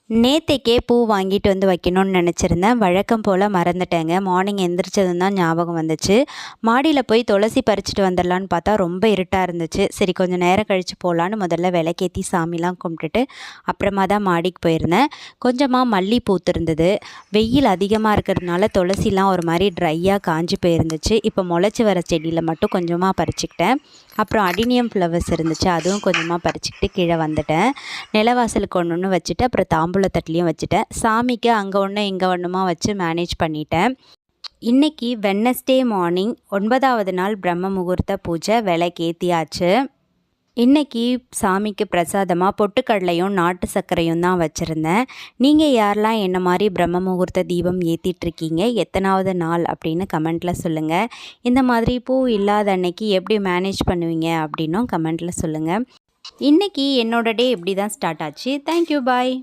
நேத்தைக்கே பூ வாங்கிட்டு வந்து வைக்கணும்னு நினச்சிருந்தேன். வழக்கம் போல் மறந்துட்டேங்க. மார்னிங் எந்திரிச்சதும் தான் ஞாபகம் வந்துச்சு. மாடியில் போய் துளசி பறிச்சுட்டு வந்துடலான்னு பார்த்தா ரொம்ப இருட்டாக இருந்துச்சு. சரி கொஞ்சம் நேரம் கழித்து போகலான்னு முதல்ல விளக்கேற்றி சாமிலாம் கும்பிட்டுட்டு அப்புறமா தான் மாடிக்கு போயிருந்தேன். கொஞ்சமாக மல்லி பூத்திருந்தது. வெயில் அதிகமாக இருக்கிறதுனால துளசிலாம் ஒரு மாதிரி ட்ரையாக காஞ்சி போயிருந்துச்சு. இப்போ முளைச்சி வர செடியில் மட்டும் கொஞ்சமாக பறிச்சுக்கிட்டேன். அப்புறம் அடினியம் ஃப்ளவர்ஸ் இருந்துச்சு, அதுவும் கொஞ்சமாக பறிச்சுக்கிட்டு கீழே வந்துட்டேன். நிலவாசலுக்கு ஒன்று ஒன்று வச்சுட்டு அப்புறம் தாம்பூலத்தட்டுலையும் வச்சுட்டேன். சாமிக்கு அங்கே ஒன்று இங்கே ஒன்றுமா வச்சு மேனேஜ் பண்ணிட்டேன். இன்றைக்கி வெட்னஸ்டே மார்னிங் 9வது நாள் பிரம்ம முகூர்த்த பூஜை. விளக்கேற்றியாச்சு. இன்றைக்கி சாமிக்கு பிரசாதமாக பொட்டுக்கடலையும் நாட்டு சர்க்கரையும் தான் வச்சுருந்தேன். நீங்கள் யாரெல்லாம் என்ன மாதிரி பிரம்ம முகூர்த்த தீபம் ஏற்றிட்டுருக்கீங்க, எத்தனாவது நாள் அப்படின்னு கமெண்ட்டில் சொல்லுங்கள். இந்த மாதிரி பூ இல்லாத அன்னைக்கு எப்படி மேனேஜ் பண்ணுவீங்க அப்படின்னும் கமெண்ட்டில் சொல்லுங்கள். இன்றைக்கி என்னோடய டே இப்படி தான் ஸ்டார்ட் ஆச்சு. தேங்க்யூ, பாய்.